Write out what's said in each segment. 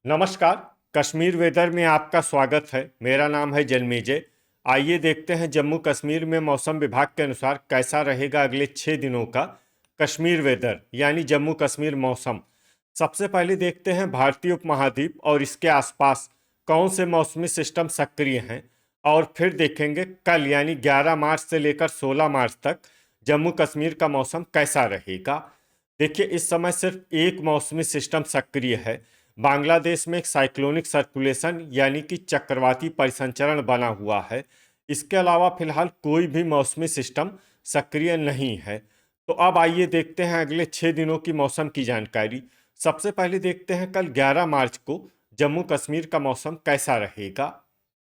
नमस्कार। कश्मीर वेदर में आपका स्वागत है। मेरा नाम है जन्मेजय। आइए देखते हैं जम्मू कश्मीर में मौसम विभाग के अनुसार कैसा रहेगा अगले 6 दिनों का कश्मीर वेदर यानी जम्मू कश्मीर मौसम। सबसे पहले देखते हैं भारतीय उपमहाद्वीप और इसके आसपास कौन से मौसमी सिस्टम सक्रिय हैं, और फिर देखेंगे कल यानी 11 मार्च से लेकर 16 मार्च तक जम्मू कश्मीर का मौसम कैसा रहेगा। देखिए, इस समय सिर्फ एक मौसमी सिस्टम सक्रिय है। बांग्लादेश में एक साइक्लोनिक सर्कुलेशन यानी कि चक्रवाती परिसंचरण बना हुआ है। इसके अलावा फिलहाल कोई भी मौसमी सिस्टम सक्रिय नहीं है। तो अब आइए देखते हैं अगले 6 दिनों की मौसम की जानकारी। सबसे पहले देखते हैं कल 11 मार्च को जम्मू कश्मीर का मौसम कैसा रहेगा।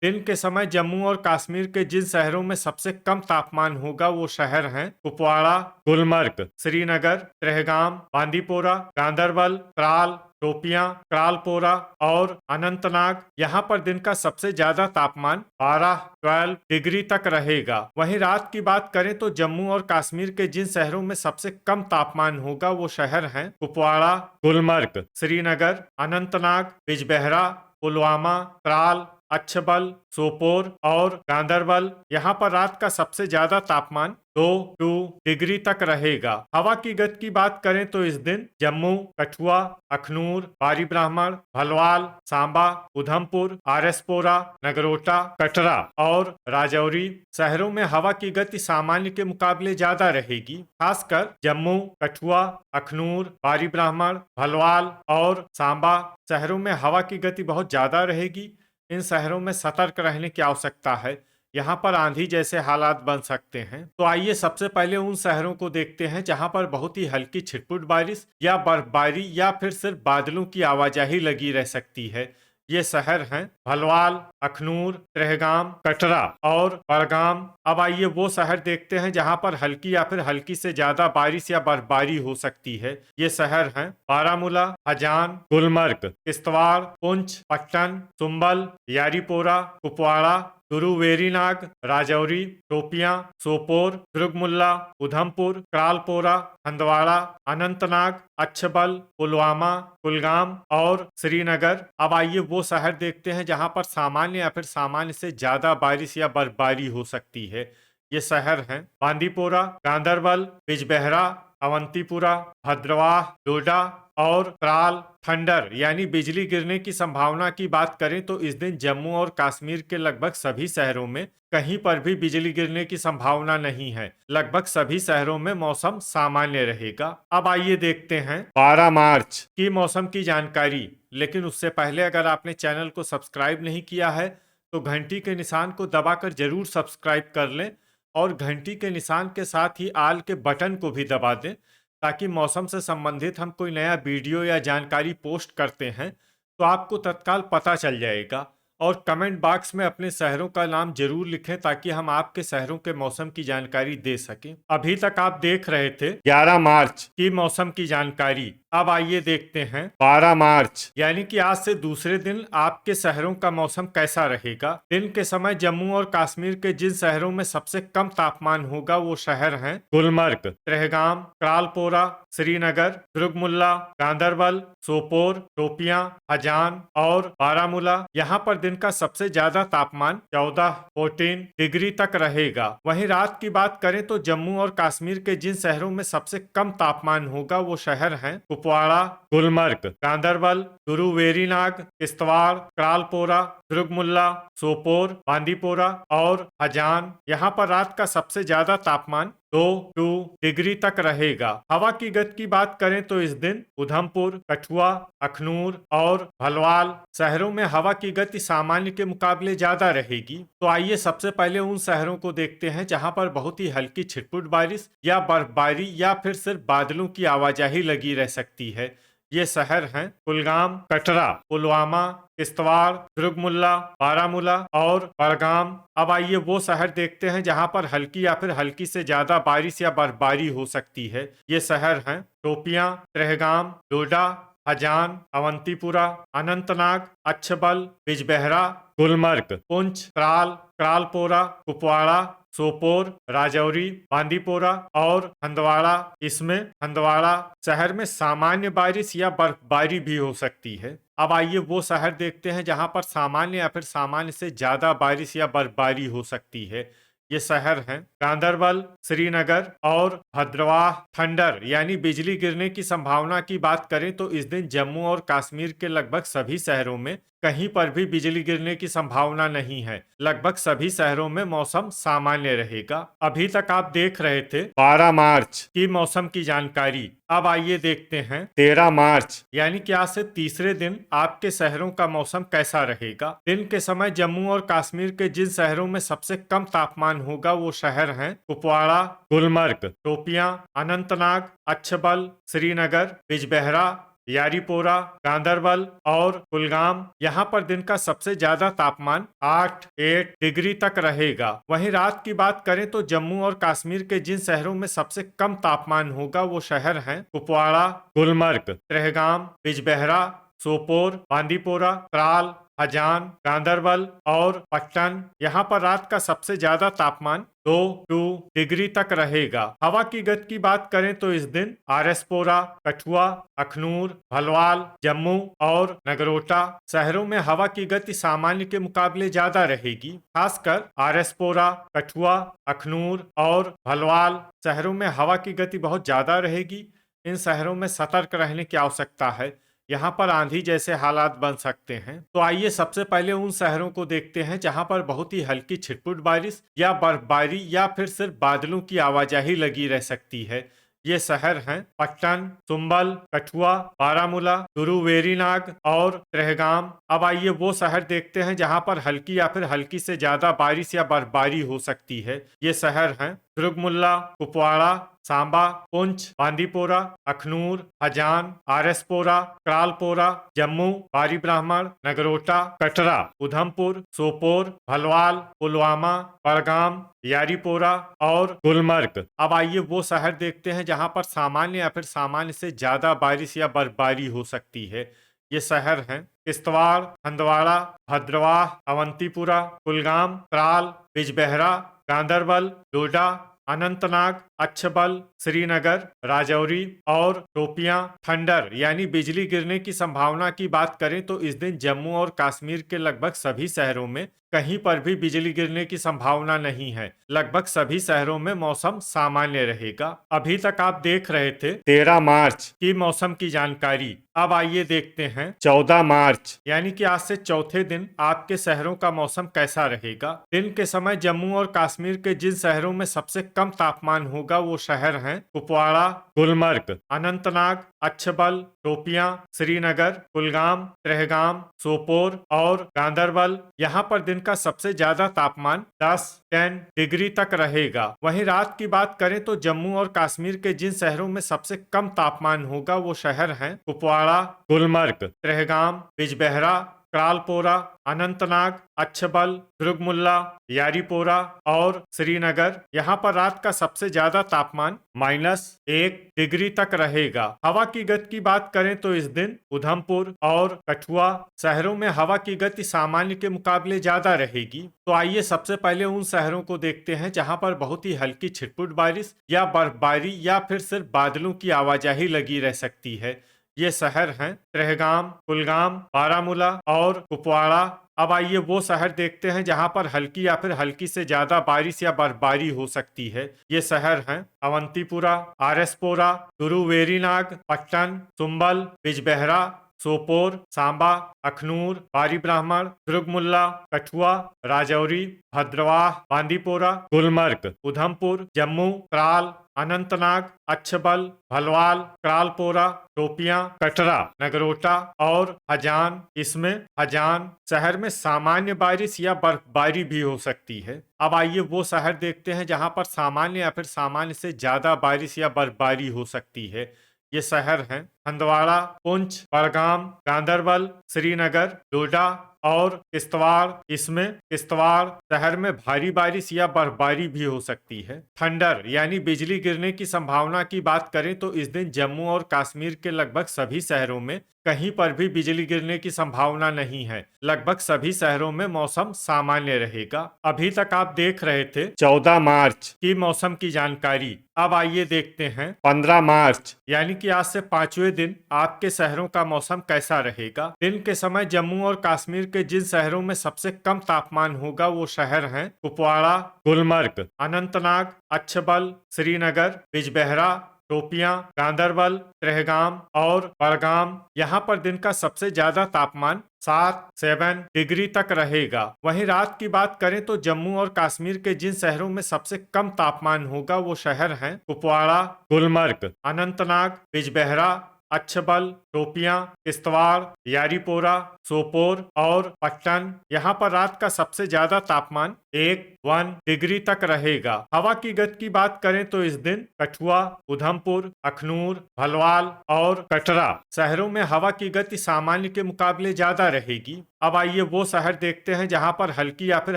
दिन के समय जम्मू और कश्मीर के जिन शहरों में सबसे कम तापमान होगा वो शहर हैं कुपवाड़ा, गुलमर्ग, श्रीनगर, त्रेहगाम, बांदीपोरा, गांदरबल, त्राल, शोपियां, क्रालपोरा और अनंतनाग। यहाँ पर दिन का सबसे ज्यादा तापमान 12 डिग्री तक रहेगा। वहीं रात की बात करें तो जम्मू और कश्मीर के जिन शहरों में सबसे कम तापमान होगा वो शहर हैं कुपवाड़ा, गुलमर्ग, श्रीनगर, अनंतनाग, बिजबेहरा, पुलवामा, त्राल, अच्छबल, सोपोर और गांदरबल। यहाँ पर रात का सबसे ज्यादा तापमान 2 डिग्री तक रहेगा। हवा की गति की बात करें तो इस दिन जम्मू, कठुआ, अखनूर, बारी ब्राह्मण, भलवाल, सांबा, उधमपुर, आरएसपोरा, नगरोटा, कटरा और राजौरी शहरों में हवा की गति सामान्य के मुकाबले ज्यादा रहेगी। खासकर जम्मू, कठुआ, अखनूर, बारी ब्राह्मण, भलवाल और सांबा शहरों में हवा की गति बहुत ज्यादा रहेगी। इन शहरों में सतर्क रहने की आवश्यकता है। यहाँ पर आंधी जैसे हालात बन सकते हैं। तो आइए सबसे पहले उन शहरों को देखते हैं जहाँ पर बहुत ही हल्की छिटपुट बारिश या बर्फबारी या फिर सिर्फ बादलों की आवाजाही लगी रह सकती है। ये शहर हैं भलवाल, अखनूर, त्रेहगाम, कटरा और बड़गाम। अब आइए वो शहर देखते हैं जहां पर हल्की या फिर हल्की से ज्यादा बारिश या बर्फबारी हो सकती है। ये शहर हैं बारामूला, हजान, गुलमर्ग, किश्तवाड़, पुंछ, पट्टन, सुंबल, यारीपोरा, कुपवाड़ा, तुरुवेरीनाग, राजौरी, शोपियां, सोपोर, दुर्गमुल्ला, उधमपुर, क्रालपोरा, हंदवाड़ा, अनंतनाग, अच्छबल, पुलवामा, कुलगाम और श्रीनगर। अब आइए वो शहर देखते हैं जहां पर सामान्य या फिर सामान्य से ज्यादा बारिश या बर्फबारी हो सकती है। ये शहर हैं बांदीपोरा, गांदरबल, बिजबेहरा, अवंतीपुरा, भद्रवाह, डोडा और त्राल। थंडर यानी बिजली गिरने की संभावना की बात करें तो इस दिन जम्मू और कश्मीर के लगभग सभी शहरों में कहीं पर भी बिजली गिरने की संभावना नहीं है। लगभग सभी शहरों में मौसम सामान्य रहेगा। अब आइए देखते हैं 12 मार्च की मौसम की जानकारी। लेकिन उससे पहले अगर आपने चैनल को सब्सक्राइब नहीं किया है तो घंटी के निशान को दबाकर जरूर सब्सक्राइब कर लें और घंटी के निशान के साथ ही आल के बटन को भी दबा दें, ताकि मौसम से संबंधित हम कोई नया वीडियो या जानकारी पोस्ट करते हैं तो आपको तत्काल पता चल जाएगा। और कमेंट बॉक्स में अपने शहरों का नाम जरूर लिखें ताकि हम आपके शहरों के मौसम की जानकारी दे सकें। अभी तक आप देख रहे थे 11 मार्च की मौसम की जानकारी। अब आइए देखते हैं 12 मार्च यानी कि आज से दूसरे दिन आपके शहरों का मौसम कैसा रहेगा। दिन के समय जम्मू और कश्मीर के जिन शहरों में सबसे कम तापमान होगा वो शहर हैं गुलमर्ग, त्रेहगाम, क्रालपोरा, श्रीनगर, दुर्गमुल्ला, गांदरबल, सोपोर, शोपियां, हजान और बारामूला। यहाँ पर दिन का सबसे ज्यादा तापमान 14 डिग्री तक रहेगा। वहीं रात की बात करें तो जम्मू और कश्मीर के जिन शहरों में सबसे कम तापमान होगा वो शहर हैं कुपवाड़ा, गुलमर्ग, गांदरबल, तुरुवेरीनाग, किश्तवाड़, क्रालपोरा, दुर्गमुल्ला, सोपोर, बांदीपोरा और हजान। यहाँ पर रात का सबसे ज्यादा तापमान 2 डिग्री तक रहेगा। हवा की गति की बात करें तो इस दिन उधमपुर, कठुआ, अखनूर और भलवाल शहरों में हवा की गति सामान्य के मुकाबले ज्यादा रहेगी। तो आइए सबसे पहले उन शहरों को देखते हैं जहां पर बहुत ही हल्की छिटपुट बारिश या बर्फबारी या फिर सिर्फ बादलों की आवाजाही लगी रह सकती है। ये शहर हैं कुलगाम, कटरा, पुलवामा, किश्तवाड़, दुर्गमुल्ला, बारामूला और बड़गाम। अब आइए वो शहर देखते हैं जहां पर हल्की या फिर हल्की से ज्यादा बारिश या बर्फबारी हो सकती है। ये शहर हैं शोपियां, त्रेहगाम, डोडा, हजान, अवंतीपुरा, अनंतनाग, अच्छबल, बिजबेहरा, गुलमर्ग, पुंछ, त्राल, क्रालपोरा, कुपवाड़ा, सोपोर, राजौरी, बांदीपोरा और हंदवाड़ा। इसमें हंदवाड़ा शहर में सामान्य बारिश या बर्फबारी भी हो सकती है। अब आइए वो शहर देखते हैं जहां पर सामान्य या फिर सामान्य से ज्यादा बारिश या बर्फबारी हो सकती है। ये शहर हैं गांदरबल, श्रीनगर और भद्रवाह। थंडर यानी बिजली गिरने की संभावना की बात करें तो इस दिन जम्मू और कश्मीर के लगभग सभी शहरों में कहीं पर भी बिजली गिरने की संभावना नहीं है। लगभग सभी शहरों में मौसम सामान्य रहेगा। अभी तक आप देख रहे थे 12 मार्च की मौसम की जानकारी। अब आइए देखते हैं 13 मार्च यानी कि आज से तीसरे दिन आपके शहरों का मौसम कैसा रहेगा। दिन के समय जम्मू और कश्मीर के जिन शहरों में सबसे कम तापमान होगा वो शहर हैं कुपवाड़ा, गुलमर्ग, शोपियां, अनंतनाग, अच्छबल, श्रीनगर, बिजबेहरा, यारीपोरा, गांदरबल और कुलगाम। यहाँ पर दिन का सबसे ज्यादा तापमान 8 डिग्री तक रहेगा। वहीं रात की बात करें तो जम्मू और कश्मीर के जिन शहरों में सबसे कम तापमान होगा वो शहर हैं कुपवाड़ा, गुलमर्ग, त्रेहगाम, बिजबेहरा, सोपोर, बांदीपोरा, त्राल, हजान, गांदरबल और पट्टन। यहाँ पर रात का सबसे ज्यादा तापमान 2 डिग्री तक रहेगा। हवा की गति की बात करें तो इस दिन आरएसपोरा, कठुआ, अखनूर, भलवाल, जम्मू और नगरोटा शहरों में हवा की गति सामान्य के मुकाबले ज्यादा रहेगी। खासकर आरएसपोरा, कठुआ, अखनूर और भलवाल शहरों में हवा की गति बहुत ज्यादा रहेगी। इन शहरों में सतर्क रहने की आवश्यकता है। यहाँ पर आंधी जैसे हालात बन सकते हैं। तो आइए सबसे पहले उन शहरों को देखते हैं जहाँ पर बहुत ही हल्की छिटपुट बारिश या बर्फबारी या फिर सिर्फ बादलों की आवाजाही लगी रह सकती है। ये शहर हैं पट्टन, सुंबल, कठुआ, बारामूला, गुरुवेरीनाग और त्रेहगाम। अब आइए वो शहर देखते हैं जहाँ पर हल्की या फिर हल्की से ज्यादा बारिश या बर्फबारी हो सकती है। ये शहर हैं दुर्गमुल्ला, कुपवाड़ा, सांबा, पुंछ, बांदीपोरा, अखनूर, हजान, आरएसपोरा, क्रालपोरा, जम्मू, बारी ब्राह्मण, नगरोटा, कटरा, उधमपुर, सोपोर, भलवाल, पुलवामा, बड़गाम, यारीपोरा और गुलमर्ग। अब आइए वो शहर देखते हैं जहां पर सामान्य या फिर सामान्य से ज्यादा बारिश या बर्फबारी हो सकती है। ये शहर हैं किश्तवाड़, हंदवाड़ा, भद्रवाह, अवंतीपुरा, कुलगाम, त्राल, बिजबेहरा, गांदरबल, डोडा, अनंतनाग, अच्छबल, श्रीनगर, राजौरी और शोपियां। थंडर यानी बिजली गिरने की संभावना की बात करें तो इस दिन जम्मू और कश्मीर के लगभग सभी शहरों में कहीं पर भी बिजली गिरने की संभावना नहीं है। लगभग सभी शहरों में मौसम सामान्य रहेगा। अभी तक आप देख रहे थे 13 मार्च की मौसम की जानकारी। अब आइए देखते हैं 14 मार्च यानी कि आज से चौथे दिन आपके शहरों का मौसम कैसा रहेगा। दिन के समय जम्मू और कश्मीर के जिन शहरों में सबसे कम तापमान होगा वो शहर हैं कुपवाड़ा, गुलमर्ग, अनंतनाग, अच्छबल, शोपियां, श्रीनगर, कुलगाम, त्रेहगाम, सोपोर और गांदरबल। यहाँ पर दिन का सबसे ज्यादा तापमान 10 डिग्री तक रहेगा। वहीं रात की बात करें तो जम्मू और कश्मीर के जिन शहरों में सबसे कम तापमान होगा वो शहर हैं कुपवाड़ा, गुलमर्ग, त्रेहगाम, बिजबेहरा, क्रालपोरा, अनंतनाग, अच्छबल, दुर्गमुल्ला, यारीपोरा और श्रीनगर। यहाँ पर रात का सबसे ज्यादा तापमान -1 डिग्री तक रहेगा। हवा की गति की बात करें तो इस दिन उधमपुर और कठुआ शहरों में हवा की गति सामान्य के मुकाबले ज्यादा रहेगी। तो आइए सबसे पहले उन शहरों को देखते हैं जहाँ पर बहुत ही हल्की छिटपुट बारिश या बर्फबारी या फिर सिर्फ बादलों की आवाजाही लगी रह सकती है। ये शहर हैं त्रेहगाम, कुलगाम, बारामूला और कुपवाड़ा। अब आइए वो शहर देखते हैं जहां पर हल्की या फिर हल्की से ज्यादा बारिश या बर्फबारी हो सकती है। ये शहर हैं अवंतीपुरा, आरएसपोरा, गुरुवेरीनाग, पट्टन, सुंबल, बिजबेहरा, सोपोर, सांबा, अखनूर, बारी ब्राह्मण, दुर्गमुल्ला, कठुआ, राजौरी, भद्रवाह, बांदीपोरा, गुलमर्ग, उधमपुर, जम्मू, त्राल, अनंतनाग, अच्छबल, भलवाल, क्रालपोरा, शोपियां, कटरा, नगरोटा और हजान। इसमें हजान शहर में सामान्य बारिश या बर्फबारी भी हो सकती है। अब आइए वो शहर देखते हैं जहां पर सामान्य या फिर सामान्य से ज्यादा बारिश या बर्फबारी हो सकती है। ये शहर हैं हंदवाड़ा, पुंछ, बड़गाम, गांदरबल, श्रीनगर, डोडा और किश्तवाड़। इसमें किश्तवाड़ शहर में भारी बारिश या बर्फबारी भी हो सकती है। थंडर यानी बिजली गिरने की संभावना की बात करें तो इस दिन जम्मू और कश्मीर के लगभग सभी शहरों में कहीं पर भी बिजली गिरने की संभावना नहीं है। लगभग सभी शहरों में मौसम सामान्य रहेगा। अभी तक आप देख रहे थे 14 मार्च की मौसम की जानकारी। अब आइए देखते हैं 15 मार्च यानी कि आज से 5वें दिन आपके शहरों का मौसम कैसा रहेगा। दिन के समय जम्मू और कश्मीर के जिन शहरों में सबसे कम तापमान होगा वो शहर हैं कुपवाड़ा, गुलमर्ग, अनंतनाग, अच्छबल, श्रीनगर, बिजबेहरा, शोपियां, गांदरबल, त्रेहगाम और बड़गाम। यहाँ पर दिन का सबसे ज्यादा तापमान 7 डिग्री तक रहेगा। वहीं रात की बात करें तो जम्मू और कश्मीर के जिन शहरों में सबसे कम तापमान होगा वो शहर हैं कुपवाड़ा, गुलमर्ग, अनंतनाग, बिजबेहरा, अच्छबल, शोपियां, किश्तवाड़, यारीपोरा, सोपोर और पट्टन। यहाँ पर रात का सबसे ज्यादा तापमान 1 डिग्री तक रहेगा। हवा की गति की बात करें तो इस दिन कठुआ, उधमपुर, अखनूर, भलवाल और कटरा शहरों में हवा की गति सामान्य के मुकाबले ज्यादा रहेगी। अब आइए वो शहर देखते हैं जहां पर हल्की या फिर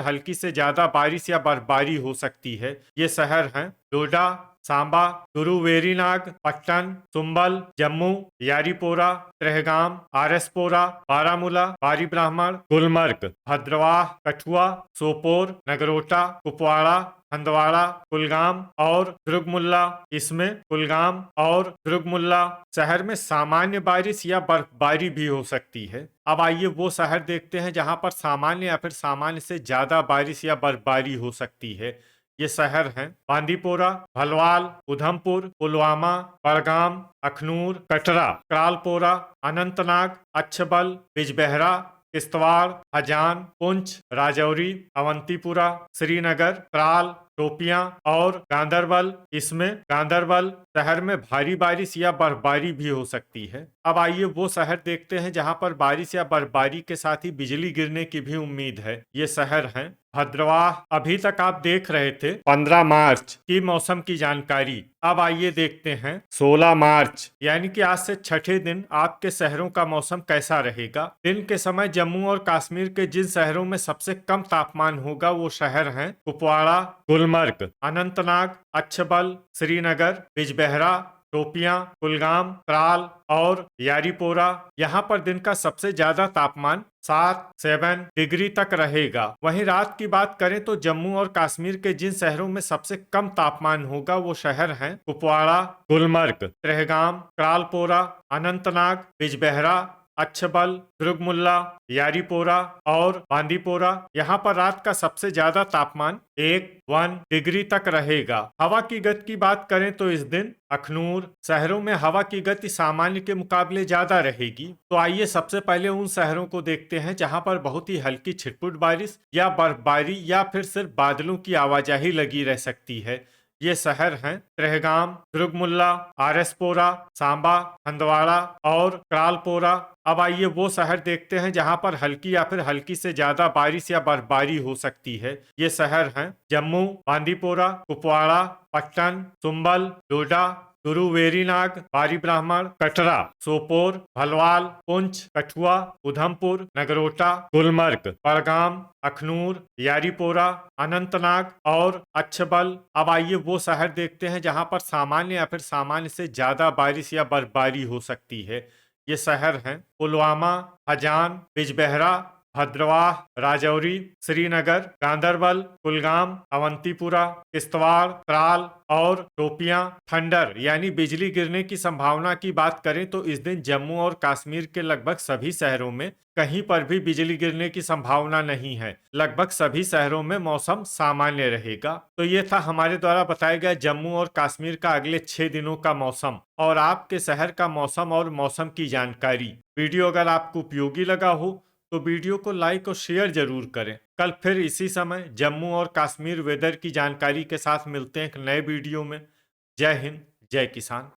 हल्की से ज्यादा बारिश या बर्फबारी हो सकती है। ये शहर हैं डोडा, सांबा, गुरुवेरीनाग, पट्टन, सुंबल, जम्मू, यारीपोरा, त्रेहगाम, आरएसपोरा, बारामूला, बारी ब्राह्मण, गुलमर्ग, भद्रवाह, कठुआ, सोपोर, नगरोटा, कुपवाड़ा, हंदवाड़ा, कुलगाम और दुर्गमुल्ला। इसमें कुलगाम और दुर्गमुल्ला शहर में सामान्य बारिश या बर्फबारी भी हो सकती है। अब आइए वो शहर देखते हैं जहां पर सामान्य या फिर सामान्य से ज्यादा बारिश या बर्फबारी हो सकती है। ये शहर हैं बांदीपोरा, भलवाल, उधमपुर, पुलवामा, बड़गाम, अखनूर, कटरा, करालपोरा, अनंतनाग, अच्छबल, बिजबेहरा, किश्तवाड़, हजान, पुंछ, राजौरी, अवंतीपुरा, श्रीनगर, त्राल, शोपियां और गांदरबल। इसमें गांदरबल शहर में भारी बारिश या बर्फबारी भी हो सकती है। अब आइए वो शहर देखते हैं जहां पर बारिश या बर्फबारी के साथ ही बिजली गिरने की भी उम्मीद है। ये शहर हैं भद्रवाह। अभी तक आप देख रहे थे 15 मार्च की मौसम की जानकारी। अब आइए देखते हैं 16 मार्च यानी कि आज से छठे दिन आपके शहरों का मौसम कैसा रहेगा। दिन के समय जम्मू और कश्मीर के जिन शहरों में सबसे कम तापमान होगा वो शहर हैं कुपवाड़ा, गुलमर्ग, अनंतनाग, अच्छबल, श्रीनगर, बिजबेहरा, शोपियां, कुलगाम, त्राल और यारीपोरा। यहाँ पर दिन का सबसे ज्यादा तापमान 7 डिग्री तक रहेगा। वहीं रात की बात करें तो जम्मू और कश्मीर के जिन शहरों में सबसे कम तापमान होगा वो शहर हैं कुपवाड़ा, गुलमर्ग, त्रेहगाम, करालपोरा, अनंतनाग, बिजबेहरा, अच्छबल, दुर्गमुल्ला, यारीपोरा और बांदीपोरा। यहाँ पर रात का सबसे ज्यादा तापमान 1 डिग्री तक रहेगा। हवा की गति की बात करें तो इस दिन अखनूर शहरों में हवा की गति सामान्य के मुकाबले ज्यादा रहेगी। तो आइए सबसे पहले उन शहरों को देखते हैं जहां पर बहुत ही हल्की छिटपुट बारिश या बर्फबारी या फिर सिर्फ बादलों की आवाजाही लगी रह सकती है। ये शहर हैं त्रेहगाम, दुर्गमुल्ला, आरएसपोरा, सांबा, हंदवाड़ा और करालपोरा। अब आइए वो शहर देखते हैं जहां पर हल्की या फिर हल्की से ज्यादा बारिश या बर्फबारी हो सकती है। ये शहर हैं जम्मू, बांदीपोरा, कुपवाड़ा, पट्टन, सुंबल, डोडा, गुरुवेरीनाग, बारी ब्राह्मण, कटरा, सोपोर, भलवाल, पुंछ, कठुआ, उधमपुर, नगरोटा, गुलमर्ग, बड़गाम, अखनूर, यारीपोरा, अनंतनाग और अच्छबल। अब आइए वो शहर देखते हैं जहां पर सामान्य या फिर सामान्य से ज्यादा बारिश या बर्फबारी हो सकती है। ये शहर हैं पुलवामा, हजान, बिजबेहरा, भद्रवाह, राजौरी, श्रीनगर, गांदरबल, कुलगाम, अवंतीपुरा, किश्तवाड़, त्राल और शोपियां। थंडर यानी बिजली गिरने की संभावना की बात करें तो इस दिन जम्मू और कश्मीर के लगभग सभी शहरों में कहीं पर भी बिजली गिरने की संभावना नहीं है। लगभग सभी शहरों में मौसम सामान्य रहेगा। तो ये था हमारे द्वारा बताया गया जम्मू और कश्मीर का अगले 6 दिनों का मौसम और आपके शहर का मौसम और मौसम की जानकारी। वीडियो अगर आपको उपयोगी लगा हो तो वीडियो को लाइक और शेयर जरूर करें। कल फिर इसी समय जम्मू और कश्मीर वेदर की जानकारी के साथ मिलते हैं एक नए वीडियो में। जय हिंद, जय किसान।